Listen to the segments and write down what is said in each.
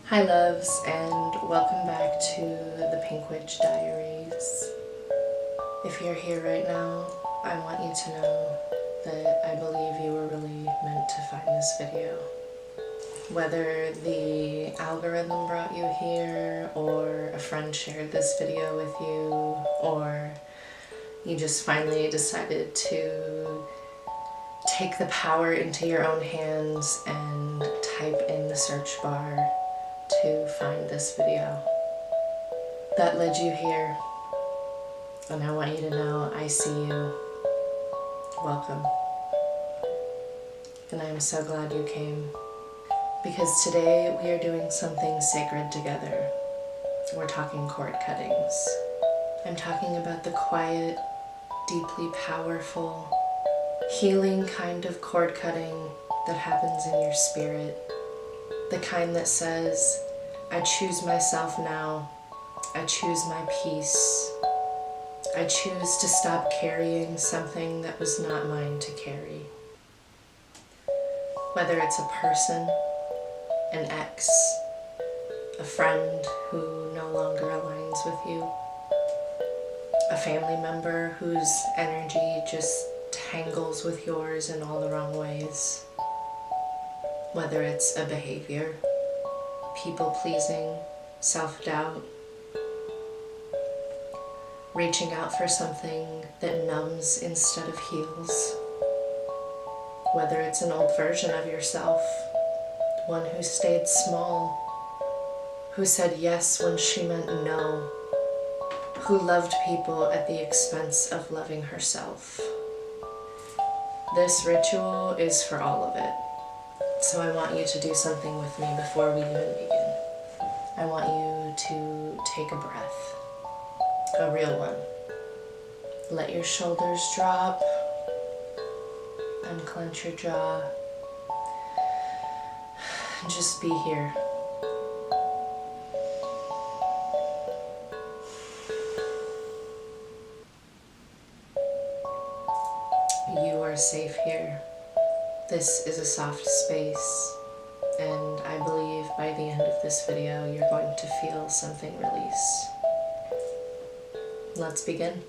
Hi loves, and welcome back to the Pink Witch Diaries. If you're here right now, I want you to know that I believe you were really meant to find this video. Whether the algorithm brought you here, or a friend shared this video with you, or you just finally decided to take the power into your own hands and type in the search bar to find this video that led you here. And I want you to know I see you. Welcome. And I'm so glad you came, because today we are doing something sacred together. We're talking cord cuttings. I'm talking about the quiet, deeply powerful, healing kind of cord cutting that happens in your spirit. The kind that says, I choose myself now. I choose my peace. I choose to stop carrying something that was not mine to carry. Whether it's a person, an ex, a friend who no longer aligns with you, a family member whose energy just tangles with yours in all the wrong ways. Whether it's a behavior, people-pleasing, self-doubt, reaching out for something that numbs instead of heals. Whether it's an old version of yourself, one who stayed small, who said yes when she meant no, who loved people at the expense of loving herself. This ritual is for all of it. So I want you to do something with me before we even begin. I want you to take a breath, a real one. Let your shoulders drop, unclench your jaw, and just be here. You are safe here. This is a soft space, and I believe by the end of this video you're going to feel something release. Let's begin.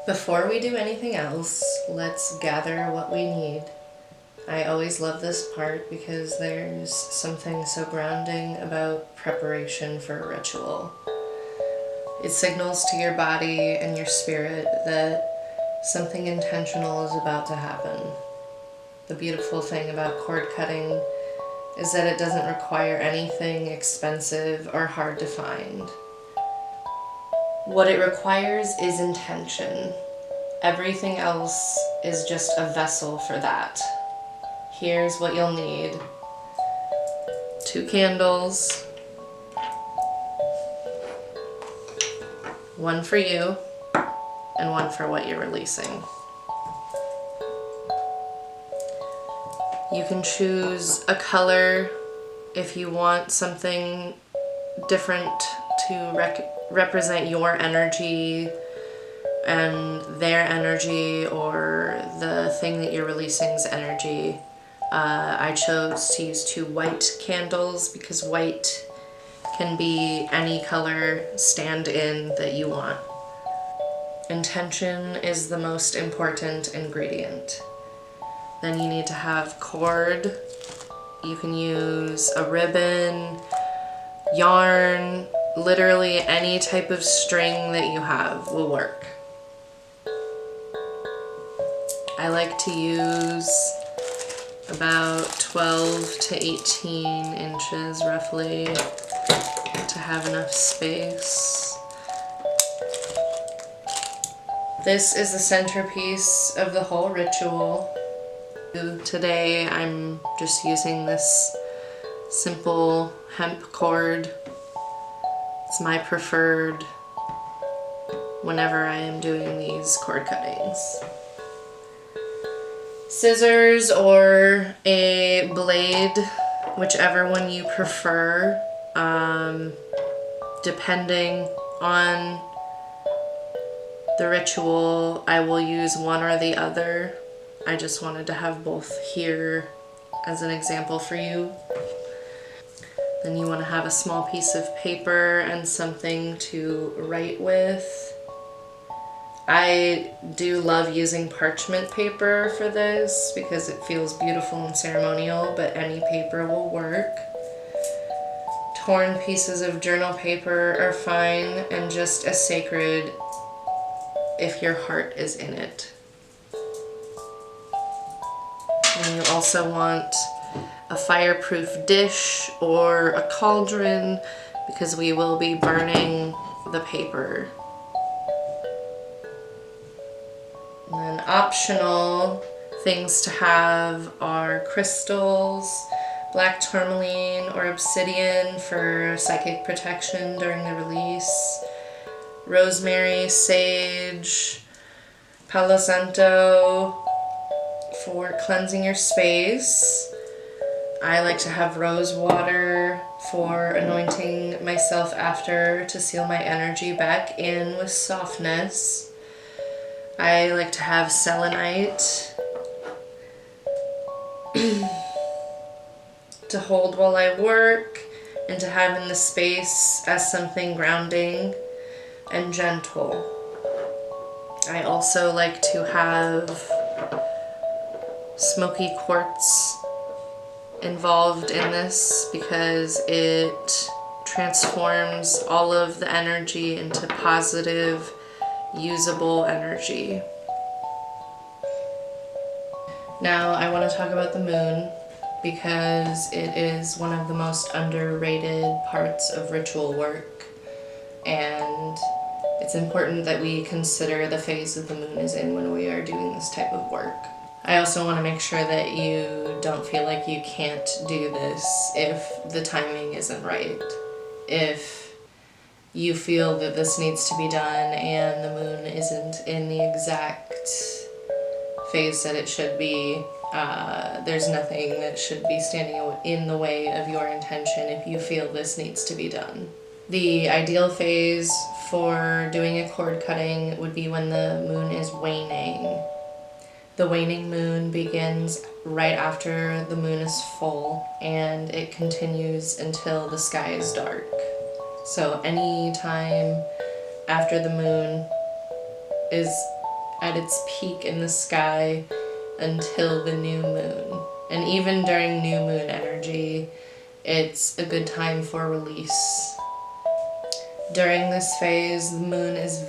Before we do anything else, let's gather what we need. I always love this part because there's something so grounding about preparation for a ritual. It signals to your body and your spirit that something intentional is about to happen. The beautiful thing about cord cutting is that it doesn't require anything expensive or hard to find. What it requires is intention. Everything else is just a vessel for that. Here's what you'll need: 2 candles, one for you, and one for what you're releasing. You can choose a color if you want something different to represent your energy and their energy, or the thing that you're releasing's energy. I chose to use 2 white candles because white can be any color stand-in that you want. Intention is the most important ingredient. Then you need to have cord. You can use a ribbon, yarn, literally any type of string that you have will work. I like to use about 12 to 18 inches roughly to have enough space. This is the centerpiece of the whole ritual. Today I'm just using this simple hemp cord. It's my preferred whenever I am doing these cord cuttings. Scissors or a blade, whichever one you prefer, depending on the ritual, I will use one or the other. I just wanted to have both here as an example for you. Then you want to have a small piece of paper and something to write with. I do love using parchment paper for this because it feels beautiful and ceremonial, but any paper will work. Torn pieces of journal paper are fine and just as sacred if your heart is in it. And you also want a fireproof dish or a cauldron because we will be burning the paper. And then optional things to have are crystals, black tourmaline or obsidian for psychic protection during the release, rosemary, sage, palo santo for cleansing your space. I like to have rose water for anointing myself after to seal my energy back in with softness. I like to have selenite to hold while I work and to have in the space as something grounding and gentle. I also like to have smoky quartz involved in this because it transforms all of the energy into positive, usable energy. Now I want to talk about the moon because it is one of the most underrated parts of ritual work, and it's important that we consider the phase that the moon is in when we are doing this type of work. I also want to make sure that you don't feel like you can't do this if the timing isn't right. If you feel that this needs to be done and the moon isn't in the exact phase that it should be, there's nothing that should be standing in the way of your intention if you feel this needs to be done. The ideal phase for doing a cord cutting would be when the moon is waning. The waning moon begins right after the moon is full, and it continues until the sky is dark. So any time after the moon is at its peak in the sky until the new moon. And even during new moon energy, it's a good time for release. During this phase, the moon is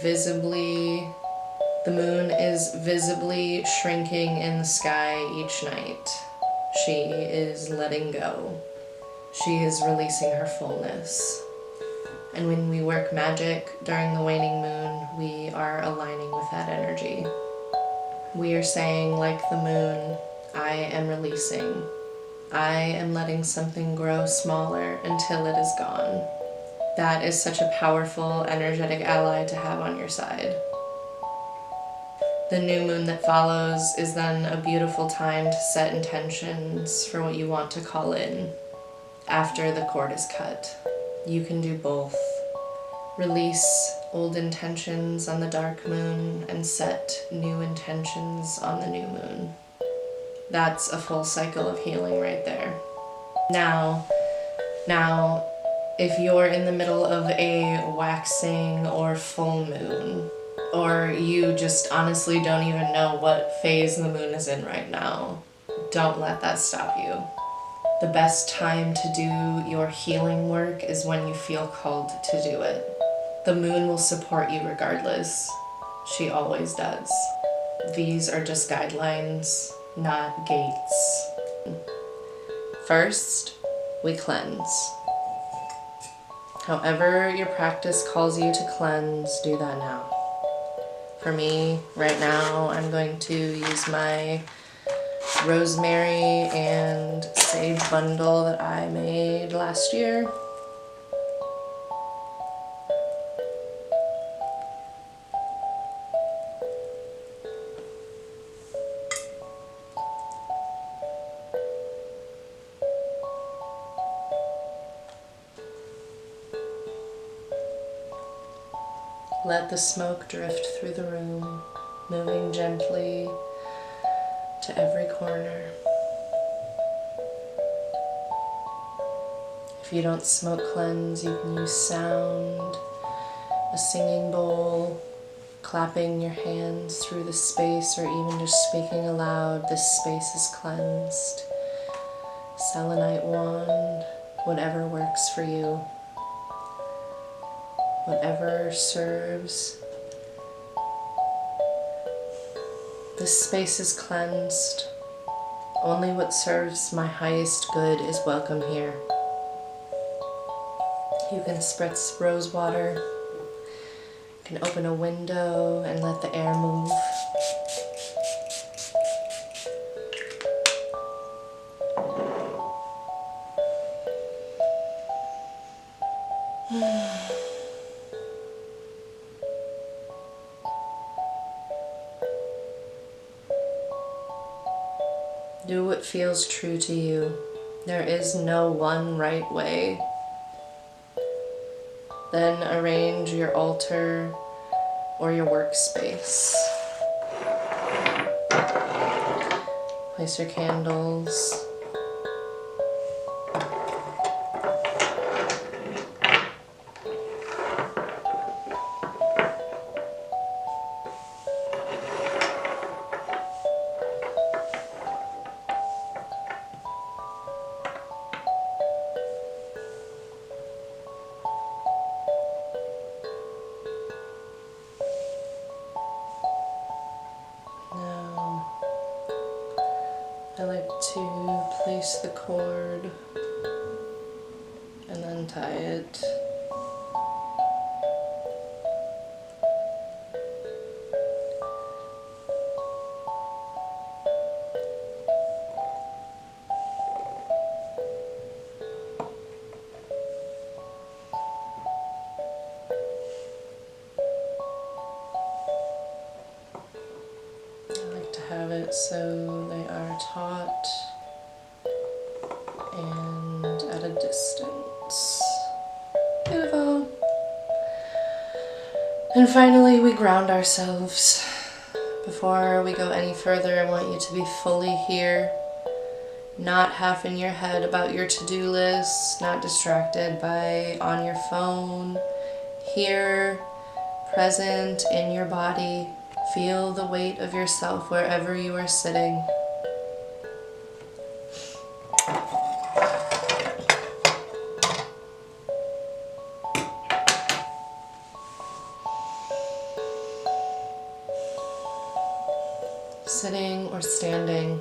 visibly shrinking in the sky each night. She is letting go. She is releasing her fullness. And when we work magic during the waning moon, we are aligning with that energy. We are saying, like the moon, I am releasing. I am letting something grow smaller until it is gone. That is such a powerful, energetic ally to have on your side. The new moon that follows is then a beautiful time to set intentions for what you want to call in after the cord is cut. You can do both. Release old intentions on the dark moon and set new intentions on the new moon. That's a full cycle of healing right there. Now, if you're in the middle of a waxing or full moon, or you just honestly don't even know what phase the moon is in right now, don't let that stop you. The best time to do your healing work is when you feel called to do it. The moon will support you regardless. She always does. These are just guidelines, not gates. First, we cleanse. However your practice calls you to cleanse, do that now. For me, right now, I'm going to use my rosemary and sage bundle that I made last year. Let the smoke drift through the room, moving gently to every corner. If you don't smoke cleanse, you can use sound, a singing bowl, clapping your hands through the space, or even just speaking aloud, "This space is cleansed." Selenite wand, whatever works for you. Whatever serves. This space is cleansed. Only what serves my highest good is welcome here. You can spritz rose water. You can open a window and let the air move. Do what feels true to you. There is no one right way. Then arrange your altar or your workspace. Place your candles. I like to place the cord and then tie it. I like to have it so they are taut and at a distance. Beautiful. And finally, we ground ourselves. Before we go any further, I want you to be fully here, not half in your head about your to-do list, not distracted by on your phone. Here, present in your body. Feel the weight of yourself wherever you are sitting. Sitting or standing,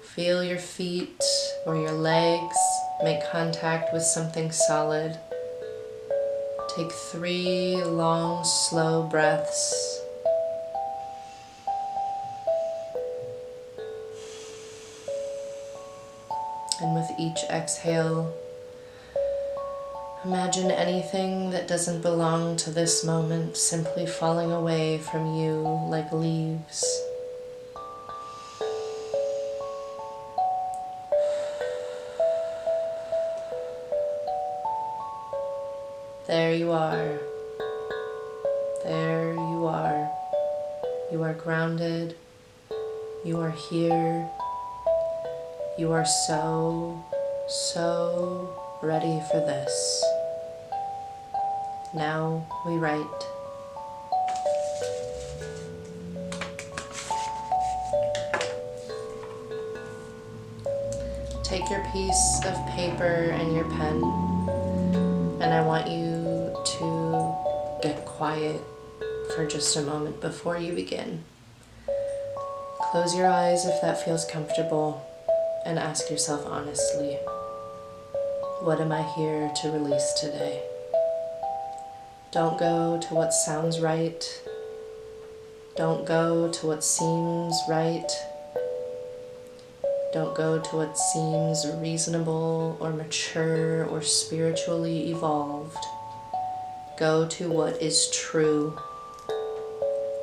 feel your feet or your legs make contact with something solid. Take 3 long, slow breaths. And with each exhale, imagine anything that doesn't belong to this moment simply falling away from you like leaves. There you are. There you are. You are grounded. You are here. You are so ready for this. Now we write. Take your piece of paper and your pen, and I want you to get quiet for just a moment before you begin. Close your eyes if that feels comfortable, and ask yourself honestly, what am I here to release today? Don't go to what sounds right. Don't go to what seems right. Don't go to what seems reasonable or mature or spiritually evolved. Go to what is true.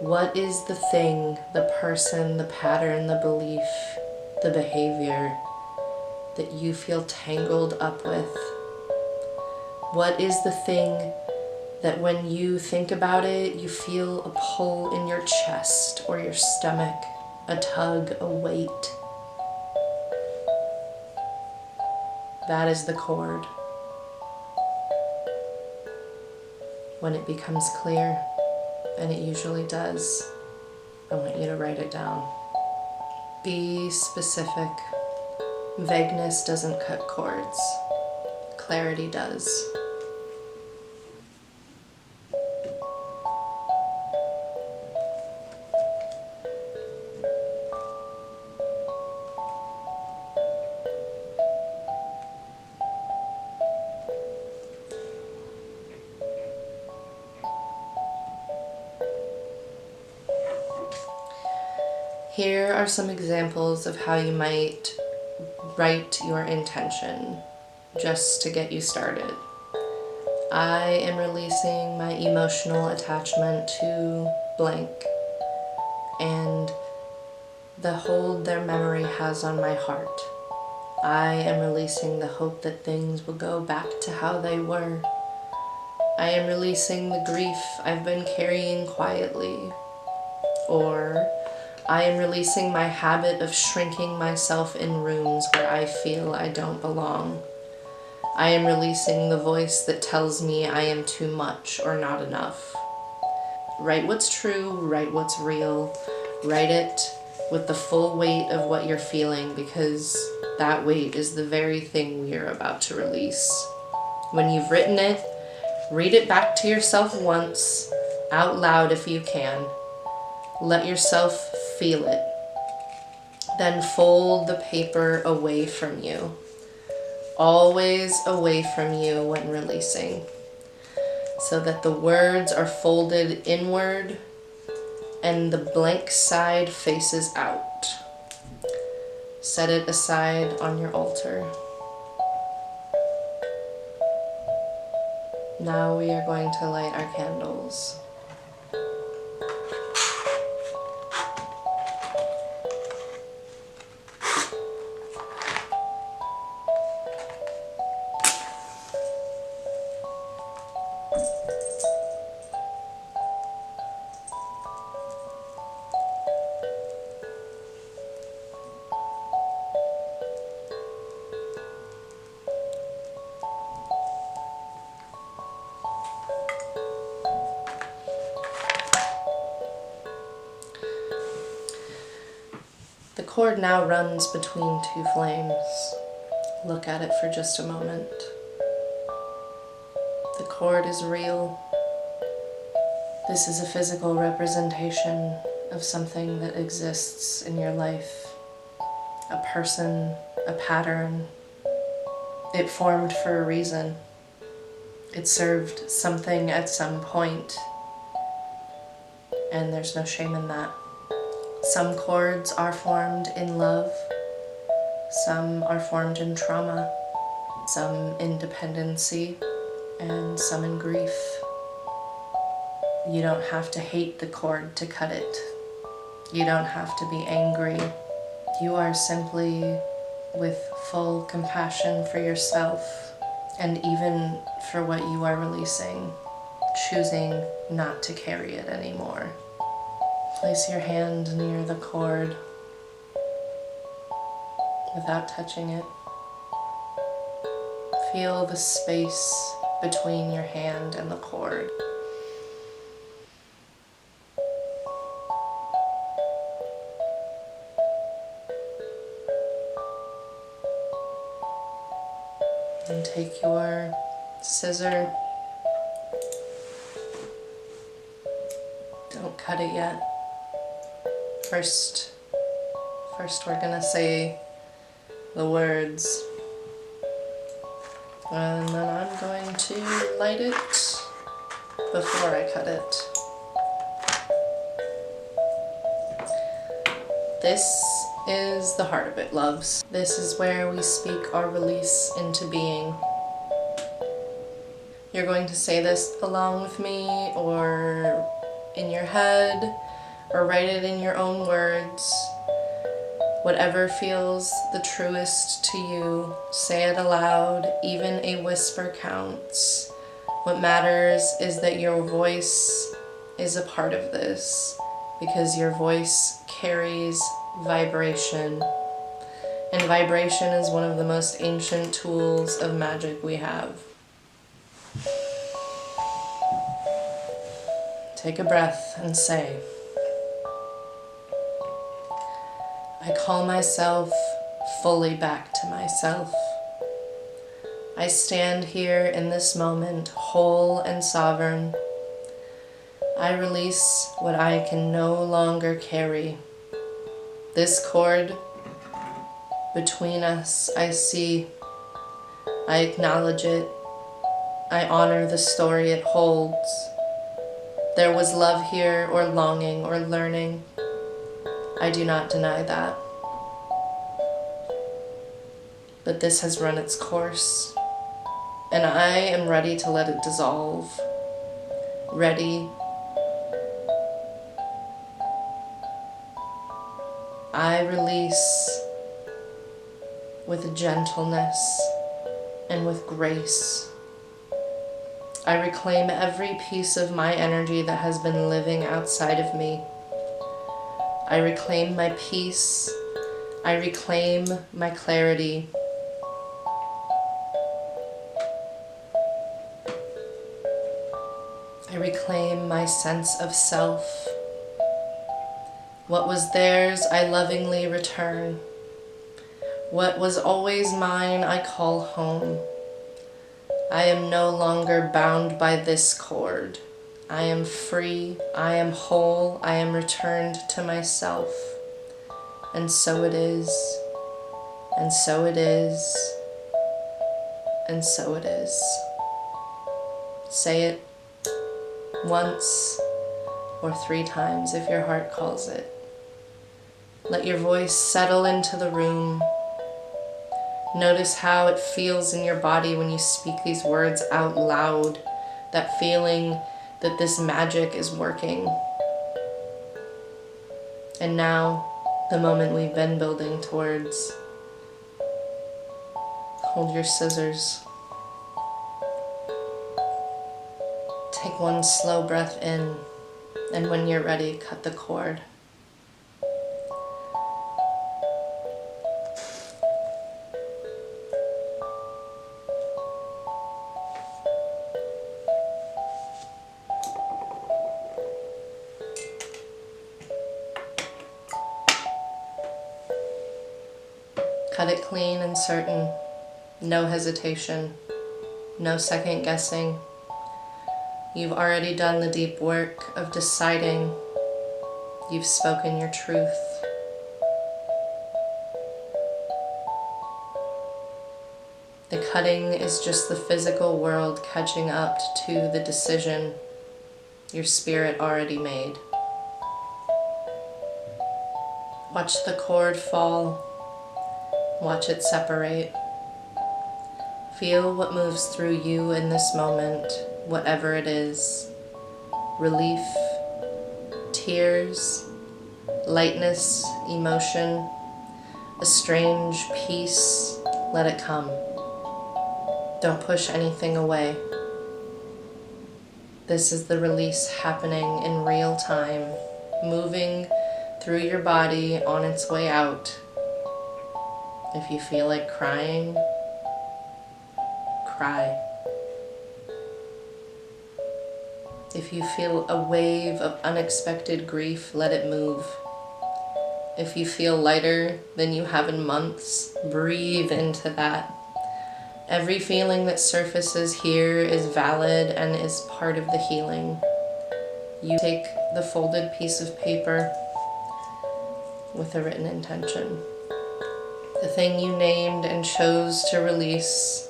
What is the thing, the person, the pattern, the belief, the behavior that you feel tangled up with? What is the thing that when you think about it, you feel a pull in your chest or your stomach, a tug, a weight? That is the cord. When it becomes clear, and it usually does, I want you to write it down. Be specific. Vagueness doesn't cut cords. Clarity does. Here are some examples of how you might write your intention just to get you started. I am releasing my emotional attachment to blank and the hold their memory has on my heart. I am releasing the hope that things will go back to how they were. I am releasing the grief I've been carrying quietly. Or I am releasing my habit of shrinking myself in rooms where I feel I don't belong. I am releasing the voice that tells me I am too much or not enough. Write what's true, write what's real, write it with the full weight of what you're feeling, because that weight is the very thing we are about to release. When you've written it, read it back to yourself once, out loud if you can. Let yourself feel it. Then fold the paper away from you. Always away from you when releasing, so that the words are folded inward and the blank side faces out. Set it aside on your altar. Now we are going to light our candles. The cord now runs between two flames. Look at it for just a moment. The cord is real. This is a physical representation of something that exists in your life. A person, a pattern. It formed for a reason. It served something at some point, and there's no shame in that. Some cords are formed in love, some are formed in trauma, some in dependency, and some in grief. You don't have to hate the cord to cut it. You don't have to be angry. You are simply with full compassion for yourself and even for what you are releasing, choosing not to carry it anymore. Place your hand near the cord without touching it. Feel the space between your hand and the cord. And take your scissor. Don't cut it yet. First we're gonna say the words, and then I'm going to light it before I cut it. This is the heart of it, loves. This is where we speak our release into being. You're going to say this along with me, or in your head, or write it in your own words. Whatever feels the truest to you, say it aloud. Even a whisper counts. What matters is that your voice is a part of this, because your voice carries vibration. And vibration is one of the most ancient tools of magic we have. Take a breath and say, I call myself fully back to myself. I stand here in this moment, whole and sovereign. I release what I can no longer carry. This cord between us, I see. I acknowledge it. I honor the story it holds. There was love here, or longing, or learning. I do not deny that. But this has run its course, and I am ready to let it dissolve. Ready. I release with gentleness and with grace. I reclaim every piece of my energy that has been living outside of me. I reclaim my peace. I reclaim my clarity. I reclaim my sense of self. What was theirs, I lovingly return. What was always mine, I call home. I am no longer bound by this cord. I am free, I am whole, I am returned to myself. And so it is, and so it is, and so it is. Say it once or 3 times if your heart calls it. Let your voice settle into the room. Notice how it feels in your body when you speak these words out loud, that feeling that this magic is working. And now, the moment we've been building towards. Hold your scissors. Take one slow breath in, and when you're ready, cut the cord. Cut it clean and certain, no hesitation, no second guessing. You've already done the deep work of deciding. You've spoken your truth. The cutting is just the physical world catching up to the decision your spirit already made. Watch the cord fall. Watch it separate. Feel what moves through you in this moment, whatever it is. Relief, tears, lightness, emotion, a strange peace. Let it come. Don't push anything away. This is the release happening in real time, moving through your body on its way out. If you feel like crying, cry. If you feel a wave of unexpected grief, let it move. If you feel lighter than you have in months, breathe into that. Every feeling that surfaces here is valid and is part of the healing. You take the folded piece of paper with a written intention. The thing you named and chose to release.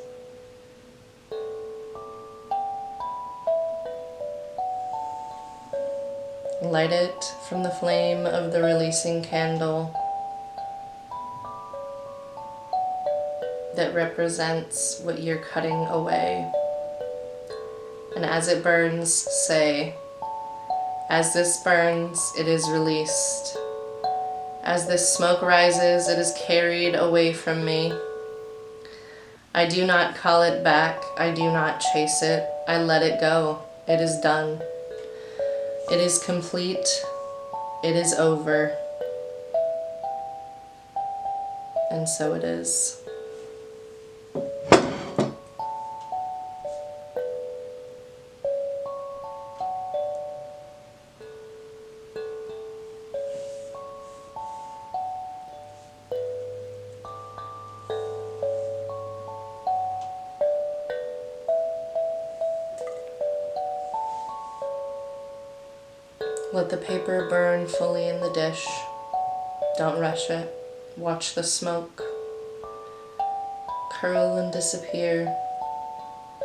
Light it from the flame of the releasing candle that represents what you're cutting away. And as it burns, say, as this burns, it is released. As this smoke rises, it is carried away from me. I do not call it back. I do not chase it. I let it go. It is done. It is complete. It is over. And so it is. Let the paper burn fully in the dish. Don't rush it. Watch the smoke curl and disappear.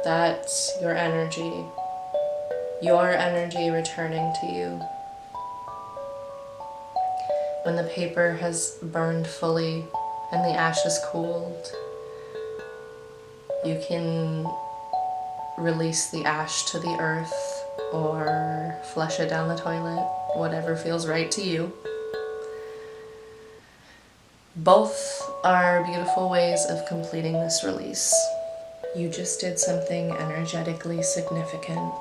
That's your energy returning to you. When the paper has burned fully and the ash is cooled, you can release the ash to the earth or flush it down the toilet, whatever feels right to you. Both are beautiful ways of completing this release. You just did something energetically significant.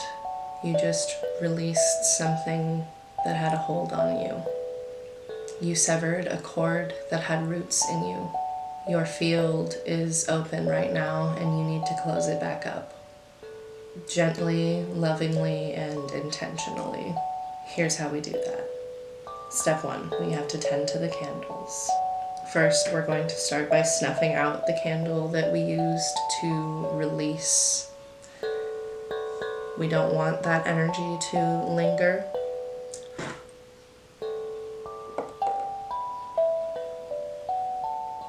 You just released something that had a hold on you. You severed a cord that had roots in you. Your field is open right now and you need to close it back up. Gently, lovingly, and intentionally. Here's how we do that. Step 1, we have to tend to the candles. First, we're going to start by snuffing out the candle that we used to release. We don't want that energy to linger.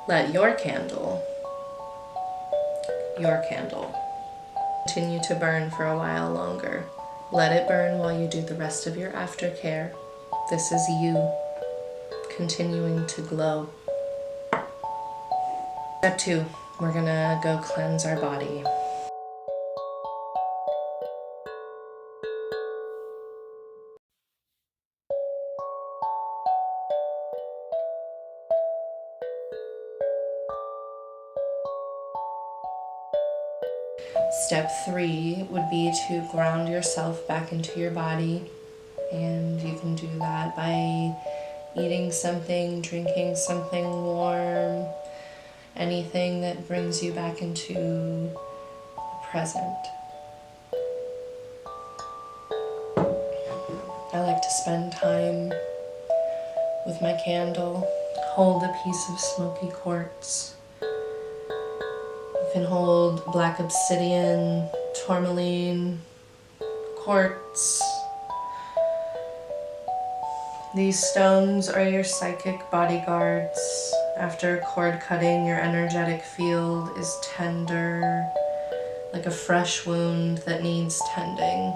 Let your candle, continue to burn for a while longer. Let it burn while you do the rest of your aftercare. This is you continuing to glow. Step 2, we're gonna go cleanse our body. Step 3 would be to ground yourself back into your body, and you can do that by eating something, drinking something warm, anything that brings you back into the present. I like to spend time with my candle, hold a piece of smoky quartz. You can hold black obsidian, tourmaline, quartz. These stones are your psychic bodyguards. After cord cutting, your energetic field is tender, like a fresh wound that needs tending.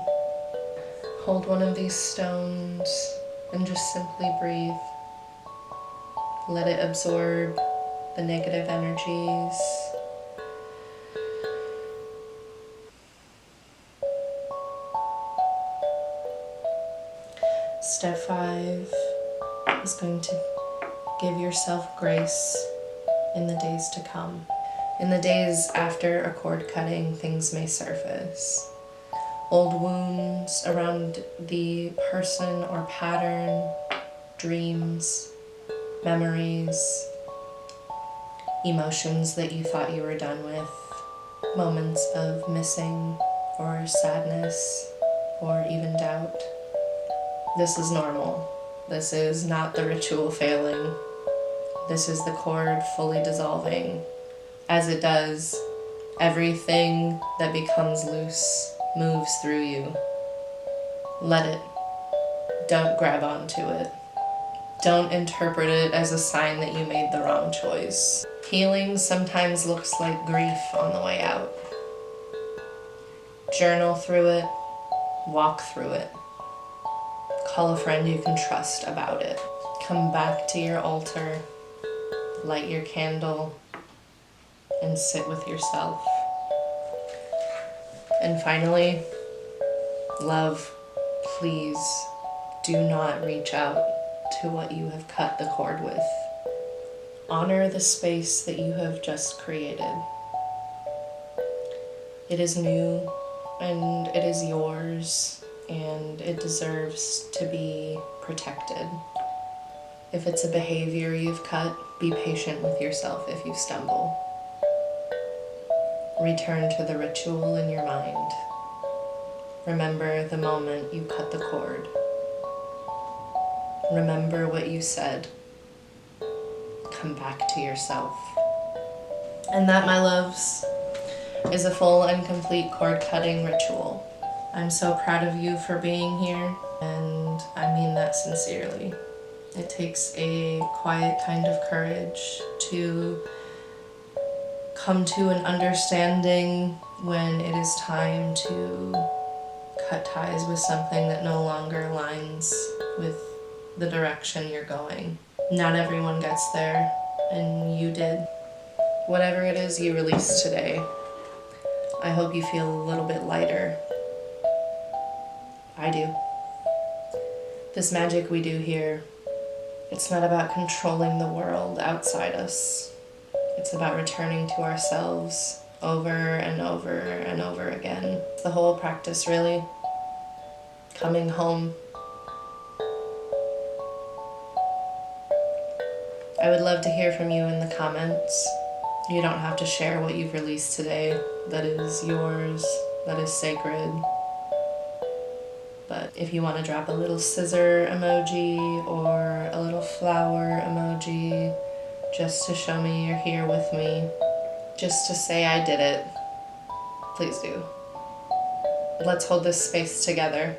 Hold one of these stones and just simply breathe. Let it absorb the negative energies. Step 5 is going to give yourself grace in the days to come. In the days after a cord cutting, things may surface. Old wounds around the person or pattern, dreams, memories, emotions that you thought you were done with, moments of missing or sadness or even doubt. This is normal. This is not the ritual failing. This is the cord fully dissolving. As it does, everything that becomes loose moves through you. Let it. Don't grab onto it. Don't interpret it as a sign that you made the wrong choice. Healing sometimes looks like grief on the way out. Journal through it. Walk through it. Call a friend you can trust about it. Come back to your altar, light your candle, and sit with yourself. And finally, love, please do not reach out to what you have cut the cord with. Honor the space that you have just created. It is new and it is yours, and it deserves to be protected. If it's a behavior you've cut, be patient with yourself if you stumble. Return to the ritual in your mind. Remember the moment you cut the cord. Remember what you said. Come back to yourself. And that, my loves, is a full and complete cord cutting ritual. I'm so proud of you for being here. And I mean that sincerely. It takes a quiet kind of courage to come to an understanding when it is time to cut ties with something that no longer aligns with the direction you're going. Not everyone gets there, and you did. Whatever it is you released today, I hope you feel a little bit lighter. I do. This magic we do here, it's not about controlling the world outside us. It's about returning to ourselves over and over and over again. The whole practice, really. Coming home. I would love to hear from you in the comments. You don't have to share what you've released today. That is yours. That is sacred. But if you want to drop a little scissor emoji or a little flower emoji, just to show me you're here with me, just to say I did it, please do. Let's hold this space together.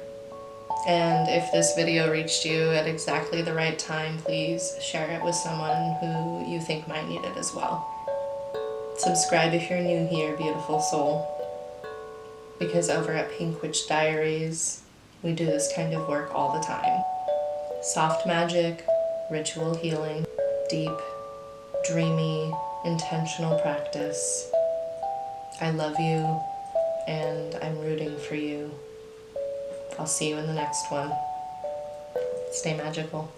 And if this video reached you at exactly the right time, please share it with someone who you think might need it as well. Subscribe if you're new here, beautiful soul. Because over at Pink Witch Diaries, we do this kind of work all the time. Soft magic, ritual healing, deep, dreamy, intentional practice. I love you, and I'm rooting for you. I'll see you in the next one. Stay magical.